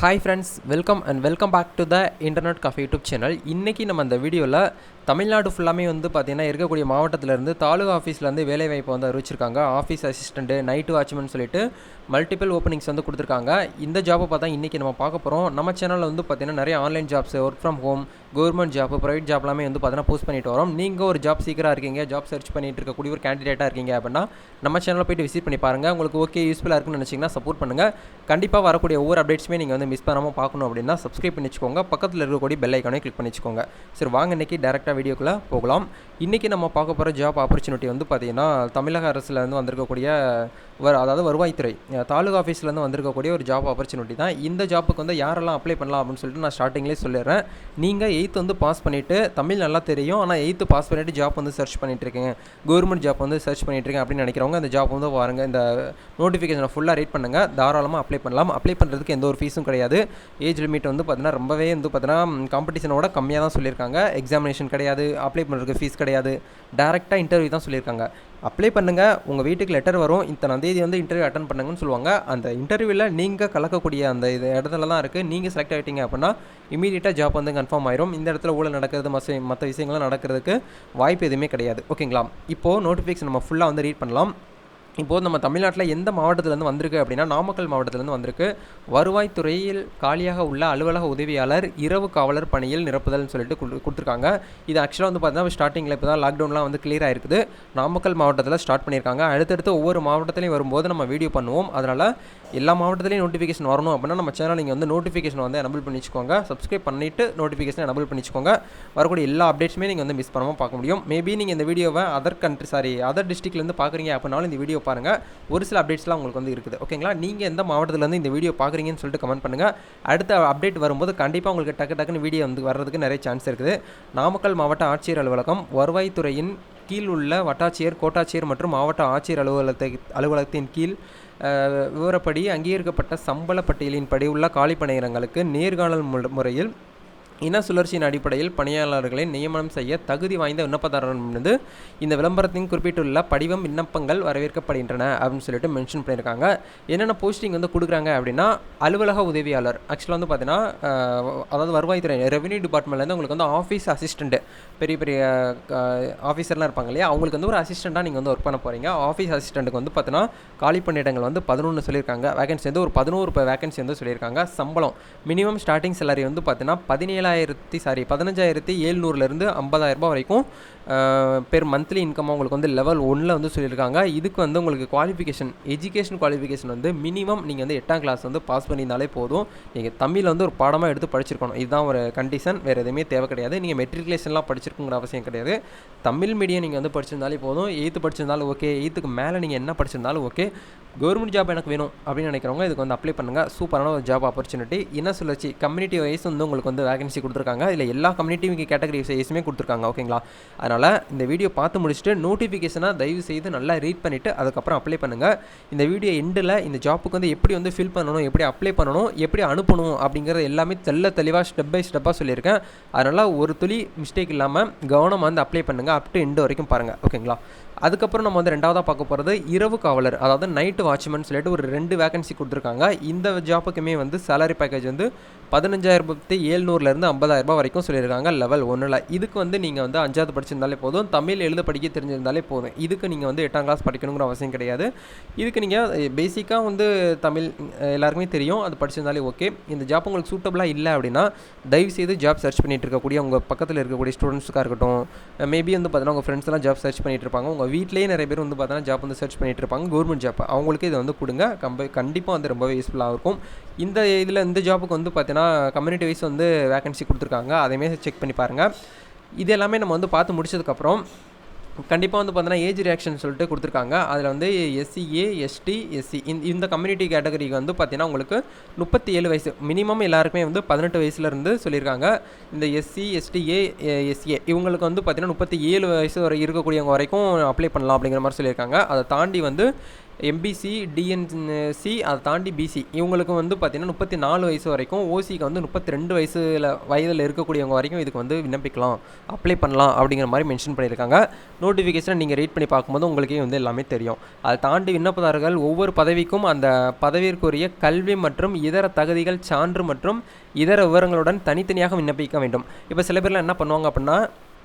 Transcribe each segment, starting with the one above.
Hi friends, welcome back to the Internet Cafe YouTube channel. இன்னைக்கு நம்ம இந்த வீடியோவில் தமிழ்நாடு ஃபுல்லாமே வந்து பார்த்தீங்கன்னா இருக்கக்கூடிய மாவட்டத்திலேருந்து தாலுகா ஆஃபீஸ்லேருந்து வேலைவாய்ப்பு வந்து அறிவிச்சிருக்காங்க. ஆஃபீஸ் அசிஸ்டண்ட்டு, நைட்டு வாட்ச்மேன் சொல்லிட்டு மல்டிபிள் ஓப்பனிங்ஸ் வந்து கொடுத்துருக்காங்க. இந்த ஜாப்பை பார்த்தா இன்றைக்கி நம்ம பார்க்க போகிறோம். நம்ம சேனலில் வந்து பார்த்தீங்கன்னா நிறைய online jobs, work from home, government job, private job எல்லாமே வந்து பார்த்தீங்கன்னா போஸ்ட் பண்ணிட்டு வரோம். நீங்கள் ஒரு ஜாப் சீக்கராக இருக்கீங்க, ஜாப் சர்ச் பண்ணிட்டு இருக்கக்கூடிய ஒரு கேண்டிடேட்டாக இருக்கீங்க அப்படின்னா நம்ம சேனலில் போய்ட்டு விசிட் பண்ணி பாருங்கள். உங்களுக்கு ஓகே யூஸ்ஃபுல்லாக இருக்குன்னு நினச்சிங்கன்னா சப்போர்ட் பண்ணுங்கள். கண்டிப்பாக வரக்கூடிய ஒவ்வொரு அப்டேட்ஸுமே நீங்கள் வந்து மிஸ் பண்ணாமல் பார்க்கணும் அப்படின்னா சப்ஸ்கிரைப் பண்ணி வச்சுக்கோங்க. பக்கத்தில் இருக்கக்கூடிய பெல் ஐக்கானே கிளிக் பண்ணி வச்சுக்கோங்க. சரி, வாங்க இன்றைக்கி டேரெக்டாக வீடியோக்குள்ளே போகலாம். இன்றைக்கி நம்ம பார்க்க போகிற ஜாப் ஆப்பர்ச்சுனிட்டி வந்து பார்த்திங்கன்னா தமிழக அரசுலேருந்து வந்திருக்கக்கூடிய அதாவது வருவாய்த்துறை தாலுகா ஆஃபீஸ்லேருந்து வந்திருக்கக்கூடிய ஒரு ஜாப் ஆப்பர்ச்சுனிட்டி தான். இந்த ஜாப்புக்கு வந்து யாரெல்லாம் அப்ளை பண்ணலாம் அப்படின்னு சொல்லிட்டு நான் ஸ்டார்டிங்லேயே சொல்லிடுறேன். நீங்கள் 8th வந்து பாஸ் பண்ணிவிட்டு, தமிழ் நல்லா தெரியும் ஆனால் 8th பாஸ் பண்ணிவிட்டு ஜாப் வந்து சர்ச் பண்ணிட்டுருக்கீங்க, கவர்மெண்ட் ஜாப் வந்து சர்ச் பண்ணிட்டுருக்கேன் அப்படின்னு நினைக்கிறவங்க அந்த ஜாப் வந்து பாருங்கள். இந்த நோட்டிஃபிகேஷனை ஃபுல்லாக ரீட் பண்ணுங்கள், தாராளமாக அப்ளை பண்ணலாம். அப்ளை பண்ணுறதுக்கு எந்த ஒரு ஃபீஸும் கிடையாது. ஏஜ் லிமிட் வந்து பார்த்தீங்கன்னா ரொம்பவே வந்து பார்த்தீங்கன்னா காம்படிஷனோட கம்மியாக தான் சொல்லியிருக்காங்க. எக்ஸாமினேஷன் கிடையாது, அப்ளை பண்ணுறதுக்கு ஃபீஸ் கிடையாது, டேரெக்டாக இன்டர்வியூ தான் சொல்லியிருக்காங்க. அப்ளை பண்ணுங்கள், உங்கள் வீட்டுக்கு லெட்டர் வரும், இத்தனை தேதி வந்து இன்டர்வியூ அட்டன் பண்ணுங்கன்னு சொல்லுவாங்க. அந்த இன்டர்வியூவில் நீங்கள் கலக்கக்கூடிய அந்த இது இடத்துல தான் இருக்குது. நீங்கள் செலக்ட் ஆகிட்டீங்க அப்படின்னா இமீடியட்டாக ஜாப் வந்து கன்ஃபார்ம் ஆயிரும். இந்த இடத்துல ஊழல் நடக்கிறது, மற்ற விஷயங்கள்லாம் நடக்கிறதுக்கு வாய்ப்பு எதுவுமே கிடையாது. ஓகேங்களா? இப்போது நோட்டிஃபிகேஷன் நம்ம ஃபுல்லாக வந்து ரீட் பண்ணலாம். இப்போது நம்ம தமிழ்நாட்டில் எந்த மாவட்டத்திலேருந்து வந்திருக்கு அப்படின்னா நாமக்கல் மாவட்டத்திலேருந்து வந்திருக்கு. வருவாய்த்துறையில் காலியாக உள்ள அலுவலக உதவியாளர் இரவு காவலர் பணியில் நிரப்புதல்னு சொல்லிட்டு கொடுத்துருக்காங்க. இது ஆக்சுவலாக வந்து பார்த்தீங்கன்னா ஸ்டார்டிங்கில் இப்போ தான் லாக்டவுன்லாம் வந்து கிளியர் ஆகிருக்குது. நாமக்கல் மாவட்டத்தில் ஸ்டார்ட் பண்ணியிருக்காங்க. அடுத்தடுத்து ஒவ்வொரு மாவட்டத்திலையும் வரும்போது நம்ம வீடியோ பண்ணுவோம். அதனால் எல்லா மாவட்டத்திலையும் நோட்டிஃபிகேஷன் வரணும் அப்படின்னா நம்ம சேனல் நீங்கள் வந்து நோட்டிஃபிகேஷன் வந்து எனபிள் பண்ணி வச்சுக்கோங்க. சப்ஸ்கிரைப் பண்ணிவிட்டு நோட்டிஃபிகேஷன் எனபிள் பண்ணி வச்சுக்கோங்க. வரக்கூடிய எல்லா அப்டேட்ஸுமே நீங்கள் வந்து மிஸ் பண்ணாமல் பார்க்க முடியும். மேபி நீங்கள் இந்த வீடியோவை அதர் டிஸ்ட்ரிக்ட்லேருந்து பார்க்குறீங்க அப்படின்னாலும் இந்த வீடியோ பாருங்கள். ஒரு சில அப்டேட்ஸ்லாம் உங்களுக்கு வந்து இருக்குது. ஓகேங்களா? நீங்கள் எந்த மாவட்டத்திலேருந்து இந்த வீடியோ பார்க்குறீங்கன்னு சொல்லிட்டு கமெண்ட் பண்ணுங்கள். அடுத்த அப்டேட் வரும்போது கண்டிப்பாக உங்களுக்கு டக்குன்னு வீடியோ வந்து வர்றதுக்கு நிறைய சான்ஸ் இருக்குது. நாமக்கல் மாவட்ட ஆட்சியர் அலுவலகம் வருவாய்த்துறையின் கீழ் உள்ள வட்டாட்சியர், கோட்டாட்சியர் மற்றும் மாவட்ட ஆட்சியர் அலுவலகத்தின் கீழ் விவரப்படி அங்கீகரிக்கப்பட்ட சம்பள பட்டியலின்படி உள்ள காலி பணியிடங்களுக்கு நேர்காணல் முறையில் இன சுழற்சியின் அடிப்படையில் பணியாளர்களை நியமனம் செய்ய தகுதி வாய்ந்த விண்ணப்பதாரரிடமிருந்து இந்த விளம்பரத்தின் குறிப்பிட்டுள்ள படிவம் விண்ணப்பங்கள் வரவேற்கப்படுகின்றன அப்படின்னு சொல்லிட்டு மென்ஷன் பண்ணியிருக்காங்க. என்னென்ன போஸ்டிங் வந்து கொடுக்குறாங்க அப்படின்னா அலுவலக உதவியாளர், ஆக்சுவலாக வந்து பார்த்தீங்கன்னா அதாவது வருவாய்த்துறை ரெவன்யூ டிபார்ட்மெண்ட்லேருந்து உங்களுக்கு வந்து ஆஃபீஸ் அசிஸ்டண்ட்டு, பெரிய பெரிய ஆஃபீஸர்லாம் இருப்பாங்க இல்லையா, அவங்களுக்கு வந்து ஒரு அசிஸ்டண்ட்டாக நீங்கள் வந்து ஒர்க் பண்ண போகிறீங்க. ஆஃபீஸ் அசிஸ்டண்ட்டுக்கு வந்து பார்த்தீங்கன்னா காலி பணியிடங்கள் வந்து 11 சொல்லியிருக்காங்க. வேகன்சி வந்து ஒரு 11 வேகன்சி வந்து சொல்லியிருக்காங்க. சம்பளம் மினிமம் ஸ்டார்டிங் சேலரி வந்து பார்த்தீங்கன்னா 15,700 50,000 வரைக்கும் பெர் மந்த்லி இன்கம் உங்களுக்கு வந்து லெவல் 1 வந்து சொல்லியிருக்காங்க. இதுக்கு வந்து உங்களுக்கு எஜுகேஷன் குவாலிஃபிகேஷன் வந்து மினிமம் நீங்கள் வந்து 8ஆம் கிளாஸ் வந்து பாஸ் பண்ணியிருந்தாலே போதும். நீங்கள் தமிழ் வந்து ஒரு பாடமாக எடுத்து படிச்சிருக்கணும். இதுதான் ஒரு கண்டிஷன், வேறு எதுவுமே தேவை கிடையாது. நீங்கள் மெட்ரிகுலேஷன்லாம் படிச்சிருக்குங்கிற அவசியம் கிடையாது. தமிழ் மீடியம் நீங்கள் வந்து படிச்சிருந்தாலே போதும். 8th படிச்சிருந்தாலும் ஓகே, 8th மேலே நீங்கள் என்ன படிச்சிருந்தாலும் ஓகே. கவர்மெண்ட் ஜாப் எனக்கு வேணும் அப்படின்னு நினைக்கிறவங்க இதுக்கு வந்து அப்ளை பண்ணுங்கள். சூப்பரான ஒரு ஜாப் ஆப்பர்ச்சுனிட்டி. என்ன சுழற்சி கம்யூனிட்டி வைஸ் வந்து உங்களுக்கு வந்து வேகன்சி கொடுத்துருக்காங்க. இதில் எல்லா கம்யூனிட்டி கேட்டகரி வைஸுமே கொடுத்துருக்காங்க. ஓகேங்களா? அதனால் இந்த வீடியோ பார்த்து முடிச்சுட்டு நோட்டிஃபிகேஷனாக தயவு செய்து நல்லா ரீட் பண்ணிவிட்டு அதுக்கப்புறம் அப்ளை பண்ணுங்கள். இந்த வீடியோ எண்டில் இந்த ஜாப்புக்கு வந்து எப்படி வந்து ஃபில் பண்ணணும், எப்படி அப்ளை பண்ணணும், எப்படி அனுப்பணும் அப்படிங்கிறது எல்லாமே தெளிவாக ஸ்டெப் பை ஸ்டெப்பாக சொல்லியிருக்கேன். அதனால் ஒரு துளி மிஸ்டேக் இல்லாமல் கவனமாக வந்து அப்ளை பண்ணுங்கள். அப் டு எண்டு வரைக்கும் பாருங்கள். ஓகேங்களா? அதுக்கப்புறம் நம்ம வந்து ரெண்டாவதாக பார்க்க போகிறது இரவு காவலர், அதாவது நைட்டு வாட்ச்மேன் சொல்லிட்டு ஒரு 2 வேகன்சி கொடுத்துருக்காங்க. இந்த ஜாப்புக்குமே வந்து சேலரி பேக்கேஜ் வந்து 15,700 50,000 வரைக்கும் சொல்லியிருக்காங்க லெவல் 1. இதுக்கு வந்து நீங்கள் வந்து 5வது படிச்சிருந்தாலே போதும், தமிழ் எழுத படிக்க தெரிஞ்சிருந்தாலே போதும். இதுக்கு நீங்கள் வந்து 8ஆம் கிளாஸ் படிக்கணுங்கிற அவசியம் கிடையாது. இதுக்கு நீங்கள் பேசிக்காக வந்து தமிழ் எல்லாருக்குமே தெரியும், அது படிச்சிருந்தாலே ஓகே. இந்த ஜாப் உங்களுக்கு சூட்டபுளாக இல்லை அப்படின்னா தயவுசெய்து ஜாப் சர்ச் பண்ணிட்டு இருக்கக்கூடிய உங்கள் பக்கத்தில் இருக்கக்கூடிய ஸ்டூடெண்ட்ஸுக்காக இருக்கட்டும், மேபி வந்து பார்த்தீங்கன்னா உங்கள் ஃப்ரெண்ட்ஸ்லாம் ஜாப் சர்ச் பண்ணிட்டு இருப்பாங்க, உங்கள் வீட்டிலேயே நிறைய பேர் வந்து பார்த்தீங்கன்னா ஜாப் வந்து சர்ச் பண்ணிட்டு இருப்பாங்க, கவர்மெண்ட் ஜாப், அவங்களுக்கு இதை வந்து கொடுங்க. கண்டிப்பாக வந்து ரொம்பவே யூஸ்ஃபுல்லாக இருக்கும். இந்த ஜாப்புக்கு வந்து பார்த்தீங்கன்னா கம்யூனிட்டி வைஸ் வந்து வேகன்சி கொடுத்துருக்காங்க. அதையுமே செக் பண்ணி பாருங்கள். இது எல்லாமே நம்ம வந்து பார்த்து முடிச்சதுக்கப்புறம் கண்டிப்பாக வந்து பார்த்தீங்கன்னா ஏஜ் ரியாக்ஷன் சொல்லிட்டு கொடுத்துருக்காங்க. அதில் வந்து SCA, ST, SC இந்த கம்யூனிட்டி கேட்டகரிக்கு வந்து பார்த்தீங்கன்னா உங்களுக்கு 37 வயசு மினிமம் எல்லாருக்குமே வந்து 18 வயசுலேருந்து சொல்லியிருக்காங்க. இந்த SC, ST, SA இவங்களுக்கு வந்து பார்த்தீங்கன்னா 37 வயசு வரை இருக்கக்கூடியவங்க வரைக்கும் அப்ளை பண்ணலாம் அப்படிங்கிற மாதிரி சொல்லியிருக்காங்க. அதை தாண்டி வந்து எம்பிசி, டிஎன்சி அதை தாண்டி பிசி இவங்களுக்கு வந்து பார்த்திங்கன்னா 34 வயசு வரைக்கும், ஓசிக்கு வந்து 32 வயதில் இருக்கக்கூடியவங்க வரைக்கும் இதுக்கு வந்து விண்ணப்பிக்கலாம், அப்ளை பண்ணலாம் அப்படிங்கிற மாதிரி மென்ஷன் பண்ணியிருக்காங்க. நோட்டிஃபிகேஷனை நீங்கள் ரீட் பண்ணி பார்க்கும்போது உங்களுக்கே வந்து எல்லாமே தெரியும். அதை தாண்டி விண்ணப்பதாரர்கள் ஒவ்வொரு பதவிக்கும் அந்த பதவிக்குரிய கல்வி மற்றும் இதர தகுதிகள் சான்று மற்றும் இதர விவரங்களுடன் தனித்தனியாக விண்ணப்பிக்க வேண்டும். இப்போ சில பேர்லாம் என்ன பண்ணுவாங்க அப்படின்னா,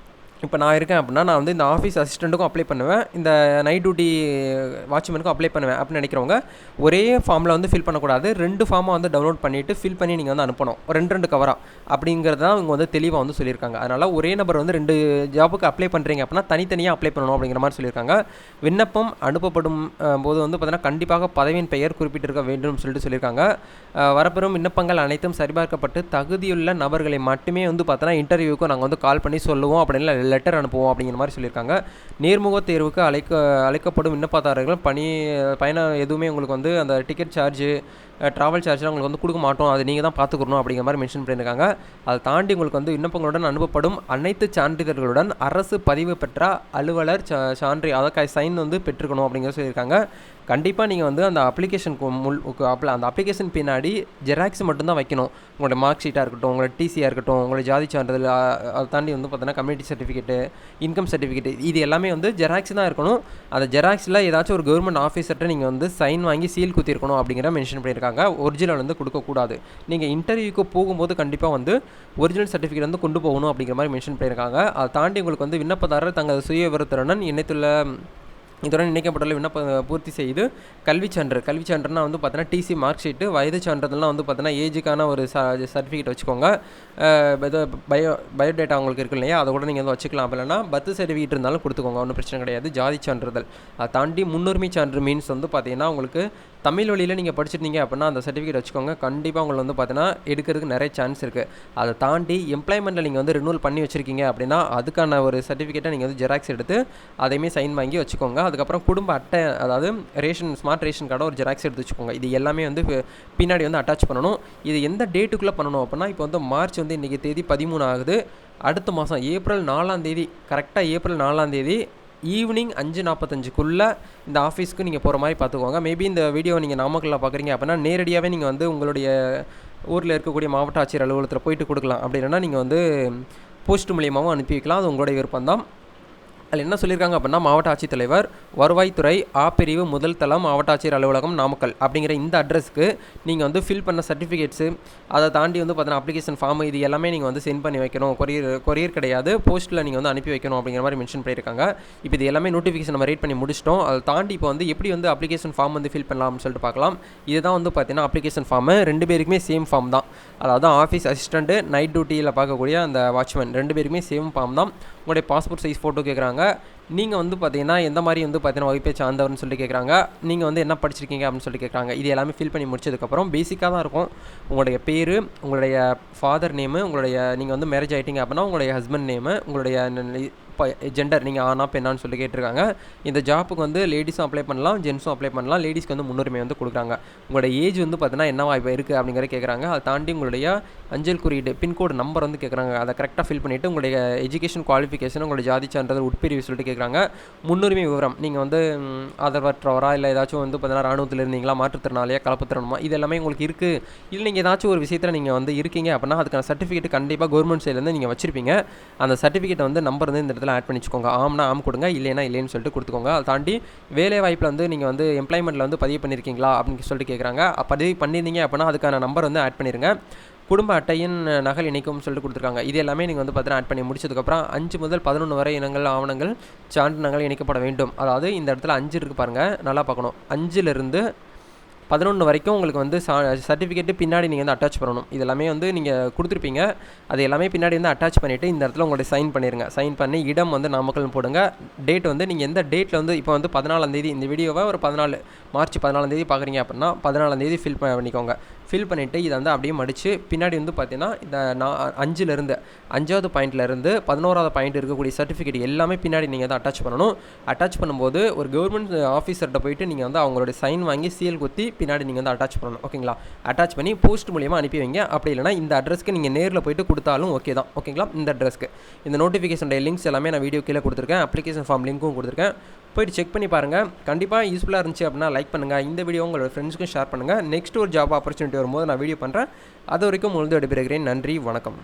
இப்போ நான் இருக்கேன் அப்படின்னா நான் வந்து இந்த ஆஃபீஸ் அசிஸ்டண்ட்டுக்கும் அப்ளை பண்ணுவேன், இந்த நைட் டியூட்டி வாட்ச்மேனுக்கும் அப்ளை பண்ணுவேன் அப்படின்னு நினைக்கிறவங்க ஒரே ஃபார்மில் வந்து ஃபில் பண்ணக்கூடாது, 2 ஃபார்மை வந்து டவுன்லோட் பண்ணிவிட்டு ஃபில் பண்ணி நீங்கள் வந்து அனுப்பணும், 2 கவராக அப்படிங்கிறது தான் அவங்க வந்து தெளிவாக வந்து சொல்லியிருக்காங்க. அதனால் ஒரே நபர் வந்து 2 ஜாபுக்கு அப்ளை பண்ணுறீங்க அப்படின்னா தனித்தனியாக அப்ளை பண்ணணும் அப்படிங்கிற மாதிரி சொல்லியிருக்காங்க. விண்ணப்பம் அனுப்பப்படும் போது வந்து பார்த்தீங்கன்னா கண்டிப்பாக பதவியின் பெயர் குறிப்பிட்டிருக்க வேண்டும் சொல்லிட்டு சொல்லியிருக்காங்க. வரப்பெறும் விண்ணப்பங்கள் அனைத்தும் சரிபார்க்கப்பட்டு தகுதியுள்ள நபர்களை மட்டுமே வந்து பார்த்தோன்னா இன்டர்வியூக்கு நாங்கள் வந்து கால் பண்ணி சொல்லுவோம் அப்படின்னு லெட்டர் அனுப்புவோம் அப்படிங்கிற மாதிரி சொல்லியிருக்காங்க. நேர்முக தேர்வுக்கு அழைக்கப்படும் விண்ணப்பதாரர்கள் பயணம் எதுவுமே உங்களுக்கு வந்து அந்த டிக்கெட் சார்ஜு, ட்ராவல் சார்ஜ்லாம் உங்களுக்கு வந்து கொடுக்க மாட்டோம், அது நீங்கள் தான் பார்த்துக்கணும் அப்படிங்கிற மாதிரி மென்ஷன் பண்ணியிருக்காங்க. அதை தாண்டி உங்களுக்கு வந்து விண்ணப்பங்களுடன் அனுப்பப்படும் அனைத்து சான்றிதழ்களுடன் அரசு பதிவு பெற்ற அலுவலர் சான்று அதாவது சைன் வந்து பெற்றுக்கணும் அப்படிங்கிறத சொல்லியிருக்காங்க. கண்டிப்பாக நீங்கள் வந்து அந்த அந்த அப்ளிகேஷன் பின்னாடி ஜெராக்ஸ் மட்டும்தான் வைக்கணும். உங்களோட மார்க் ஷீட்டாக இருக்கட்டும், உங்களோட டிசியாக இருக்கட்டும், உங்களோட ஜாதி சான்றிதழ், அதை தாண்டி வந்து பார்த்தீங்கன்னா கம்யூனிட்டி சர்டிஃபிகேட்டு, இன்கம் சர்டிஃபிகேட், இது எல்லாமே வந்து ஜெராக்ஸ் தான் இருக்கணும். அந்த ஜெராக்ஸில் ஏதாச்சும் ஒரு கவர்மெண்ட் ஆஃபீஸர்கிட்ட நீங்கள் வந்து சைன் வாங்கி சீல் குத்திருக்கணும் அப்படிங்கிற மென்ஷன் பண்ணியிருக்காங்க. ஒரிஜினல் வந்து கொடுக்கக்கூடாது. நீங்கள் இன்டர்வியூக்கு போகும்போது கண்டிப்பாக வந்து ஒரிஜினல் சர்டிஃபிகேட் வந்து கொண்டு போகணும் அப்படிங்கிற மாதிரி மென்ஷன் பண்ணியிருக்காங்க. அதை தாண்டி உங்களுக்கு வந்து விண்ணப்பதாரர் தங்கள் சுய விவரத்துடன் இதுடன் இணைக்கப்பட்டுள்ள விண்ணப்ப பூர்த்தி செய்து கல்வி சான்றுனா வந்து பார்த்தீங்கன்னா டிசி, மார்க் ஷீட்டு, வயது சான்றிதழ்லாம் வந்து பார்த்தீங்கன்னா ஏஜுக்கான ஒரு சர்டிஃபிகேட் வச்சுக்கோங்க. இது பயோடேட்டா உங்களுக்கு இருக்கு இல்லையா, அதை கூட நீங்கள் வந்து வச்சுக்கலாம். இல்லைனா பர்த் சர்டிஃபிகேட் இருந்தாலும் கொடுத்துக்கோங்க, ஒன்றும் பிரச்சனை கிடையாது. ஜாதி சான்றிதழ், அதை தாண்டி முன்னுரிமை சான்று மீன்ஸ் வந்து பார்த்தீங்கன்னா உங்களுக்கு தமிழ் வழியில் நீங்கள் படிச்சிருந்தீங்க அப்படின்னா அந்த சர்டிஃபிகேட் வச்சுக்கோங்க. கண்டிப்பாக உங்களுக்கு வந்து பார்த்தீங்கன்னா எடுக்கிறதுக்கு நிறைய சான்ஸ் இருக்குது. அதை தாண்டி எம்ப்ளாய்மெண்ட்டில் நீங்கள் வந்து ரினியூவல் பண்ணி வச்சுருக்கீங்க அப்படின்னா அதுக்கான ஒரு சர்டிஃபிகேட்டை நீங்கள் வந்து ஜெராக்ஸ் எடுத்து அதையுமே சைன் வாங்கி வச்சுக்கோங்க. அதுக்கப்புறம் குடும்ப அட்டை, அதாவது ஸ்மார்ட் ரேஷன் கார்டை ஒரு ஜெராக்ஸ் எடுத்து வச்சுக்கோங்க. இது எல்லாமே வந்து பின்னாடி வந்து அட்டாச் பண்ணணும். இது எந்த டேட்டுக்குள்ளே பண்ணணும் அப்படின்னா, இப்போ வந்து மார்ச் வந்து இன்றைக்கி தேதி 13 ஆகுது. அடுத்த மாதம் ஏப்ரல் 4ஆம் தேதி, கரெக்டாக ஏப்ரல் 4ஆம் தேதி ஈவினிங் 5:45க்குள்ளே இந்த ஆஃபீஸ்க்கு நீங்கள் போகிற மாதிரி பார்த்துக்கோங்க. மேபி இந்த வீடியோ நீங்கள் நாமக்கல்லில் பார்க்குறீங்க அப்படின்னா நேரடியாகவே நீங்கள் வந்து உங்களுடைய ஊரில் இருக்கக்கூடிய மாவட்ட ஆட்சியர் அலுவலகத்தில் போயிட்டு கொடுக்கலாம். அப்படி இல்லைன்னா நீங்கள் வந்து போஸ்ட் மூலியமாகவும் அனுப்பி வைக்கலாம், அது உங்களுடைய விருப்பம் தான். அதில் என்ன சொல்லியிருக்காங்க அப்படின்னா, மாவட்ட ஆட்சித்தலைவர், வருவாய்த்துறை, பிரிவு, முதல் தளம், மாவட்ட ஆட்சியர் அலுவலகம், நாமக்கல் அப்படிங்கிற இந்த அட்ரஸ்க்கு நீங்கள் வந்து ஃபில் பண்ண சர்டிஃபிகேட்ஸு, அதை தாண்டி வந்து பார்த்தீங்கன்னா அப்ளிகேஷன் ஃபார்ம், இது எல்லாமே நீங்கள் வந்து சென்ட் பண்ணி வைக்கணும். கொரியர் கிடையாது, போஸ்ட்டில் நீங்கள் வந்து அனுப்பி வைக்கணும் அப்படிங்கிற மாதிரி மென்ஷன் பண்ணியிருக்காங்க. இப்போ இது எல்லாமே நோட்டிஃபிகேஷன் நம்ம ரீட் பண்ணி முடிச்சிட்டோம். அதை தாண்டி இப்போ வந்து எப்படி வந்து அப்ளிகேஷன் ஃபார்ம் வந்து ஃபில் பண்ணலாம்னு சொல்லிட்டு பார்க்கலாம். இதுதான் வந்து பார்த்தீங்கன்னா அப்ளிகேஷன் ஃபார்மு. 2 பேருக்குமே சேம் ஃபார்ம் தான். அதாவது ஆஃபீஸ் அசிஸ்டண்ட்டு, நைட் டியூட்டியில் பார்க்கக்கூடிய அந்த வாட்ச்மேன் 2 பேருக்குமே சேம் ஃபார்ம் தான். உங்களுடைய பாஸ்போர்ட் சைஸ் ஃபோட்டோ கேட்குறாங்க. நீங்கள் வந்து பார்த்தீங்கன்னா எந்த மாதிரி வந்து பார்த்தீங்கன்னா வகுப்பை சார்ந்தவர்னு சொல்லி கேட்குறாங்க. நீங்கள் வந்து என்ன படிச்சிருக்கீங்க அப்படின்னு சொல்லி கேட்குறாங்க. இது எல்லாமே ஃபில் பண்ணி முடிச்சதுக்கப்புறம் பேசிக்காக தான் இருக்கும். உங்களுடைய பேர், உங்களுடைய ஃபாதர் நேமு, நீங்கள் வந்து மேரேஜ் ஆகிட்டீங்க அப்படின்னா உங்களுடைய ஹஸ்பண்ட் நேமு, உங்களுடைய ஜெண்டர், நீங்கள் ஆனா பெண்ணான்னு சொல்லி கேட்டிருக்காங்க. இந்த ஜாப்புக்கு வந்து லேடிஸும் அப்ளை பண்ணலாம், ஜென்ஸும் அப்ளை பண்ணலாம். லேடிஸ்க்கு வந்து முன்னுரிமை வந்து கொடுக்குறாங்க. உங்களோட ஏஜ் வந்து பார்த்தீங்கன்னா என்னவா இப்போ இருக்குது அப்படிங்கிறத கேட்குறாங்க. அதை தாண்டி உங்களுடைய அஞ்சல் குறியீடு, பின்கோடு நம்பர் வந்து கேட்குறாங்க. அதை கரெக்டாக ஃபில் பண்ணிவிட்டு உங்களுடைய எஜுகேஷன் குவாலிஃபிகேஷன், உங்களுடைய ஜாதி சான்றிதழ், உட்பிரிவு சொல்லிட்டு கேட்குறாங்க. முன்னுரிமை விவரம், நீங்கள் வந்து ஆதரவற்றவரா, இல்லை ஏதாச்சும் வந்து பார்த்தீங்கன்னா ராணுவத்தில் இருந்தீங்களா, மாற்றுத்திறனாளியா, கலப்புத்திறனுமா, இது எல்லாமே உங்களுக்கு இருக்குது. இல்லை நீங்கள் ஏதாச்சும் ஒரு விஷயத்தில் நீங்கள் வந்து இருக்கீங்க அப்படின்னா அதுக்கான சர்டிஃபிகேட் கண்டிப்பாக கவர்மெண்ட் சைட்லேருந்து நீங்கள் வச்சுருப்பீங்க. அந்த சர்டிஃபிகேட் வந்து நம்பர் வந்து இந்த இடத்துல ஆட் பண்ணி வச்சுக்கோங்க. ஆம்னா ஆம் கொடுங்க, இல்லைனா இல்லைன்னு சொல்லிட்டு கொடுத்துக்கோங்க. அதை தாண்டி வேலை வாய்ப்பில் வந்து நீங்கள் வந்து எம்ப்ளாய்மெண்ட்டில் வந்து பதிவு பண்ணியிருக்கீங்களா அப்படின்னு சொல்லிட்டு கேட்குறாங்க. பதிவு பண்ணியிருந்தீங்க அப்படின்னா அதுக்கான நம்பர் வந்து ஆட் பண்ணிடுங்க. குடும்ப அட்டையின் நகல் இணைக்கும் சொல்லிட்டு கொடுத்துருக்காங்க. இது எல்லாமே நீங்கள் வந்து பார்த்தீங்கன்னா ஆட் பண்ணி முடிச்சதுக்கப்புறம் 5 முதல் 11 வரை இனங்கள், ஆவணங்கள், சான்று நகல் இணைக்கப்பட வேண்டும். அதாவது இந்த இடத்துல 5 இருக்குது பாருங்கள், நல்லா பார்க்கணும். 5லிருந்து 11 வரைக்கும் உங்களுக்கு வந்து சர்டிஃபிகேட்டு பின்னாடி நீங்கள் வந்து அட்டாச் பண்ணணும். இது எல்லாமே வந்து நீங்கள் கொடுத்துருப்பீங்க. அது எல்லாமே பின்னாடி வந்து அட்டாச் பண்ணிவிட்டு இந்த இடத்துல உங்களுடைய சைன் பண்ணிடுங்க. சைன் பண்ணி இடம் வந்து நாமக்கல்னு போடுங்க. டேட் வந்து நீங்கள் எந்த டேட்டில் வந்து இப்போ வந்து 14ஆம் தேதி, இந்த வீடியோவை ஒரு மார்ச் 14ஆம் தேதி பார்க்குறீங்க அப்படின்னா 14ஆம் தேதி ஃபில் பண்ணிக்கோங்க. ஃபில் பண்ணிவிட்டு இதை வந்து அப்படியே மடித்து பின்னாடி வந்து பார்த்தீங்கன்னா இந்த 5லேருந்து 5வது பாயிண்ட்லேருந்து 11வது பாயிண்ட் இருக்கக்கூடிய சர்டிஃபிகேட் எல்லாமே பின்னாடி நீங்கள் வந்து அட்டாச் பண்ணணும். அட்டாச் பண்ணும்போது ஒரு கவர்மெண்ட் ஆஃபீஸர்கிட்ட போயிட்டு நீங்கள் வந்து அவங்களுடைய சைன் வாங்கி சீல் குத்தி பின்னாடி நீங்கள் வந்து அட்டாச் பண்ணணும். ஓகேங்களா? அட்டாச் பண்ணி போஸ்ட் மூலியமாக அனுப்பி வைங்க. அப்படி இல்லைனா இந்த அட்ரஸ்க்கு நீங்கள் நேரில் போயிட்டு கொடுத்தாலும் ஓகே தான். ஓகேங்களா? இந்த அட்ரஸ்க்கு இந்த நோட்டிஃபிகேஷனுடைய லிங்க்ஸ் எல்லாமே நான் வீடியோ கீழே கொடுத்துருக்கேன். அப்ளிகேஷன் ஃபார்ம் லிங்க்கும் கொடுத்துருக்கேன். போய்ட்டு செக் பண்ணி பாருங்கள். கண்டிப்பாக யூஸ்ஃபுல்லாக இருந்துச்சு அப்படின்னா லைக் பண்ணுங்கள். இந்த வீடியோ உங்களோட ஃப்ரெண்ட்ஸுக்கும் ஷேர் பண்ணுங்கள். நெக்ஸ்ட் ஒரு ஜாப் ஆப்பர்ச்சுனிட்டி வரும்போது நான் வீடியோ பண்ணுறேன். அது வரைக்கும் உங்களது விடைபெறுகிறேன். நன்றி, வணக்கம்.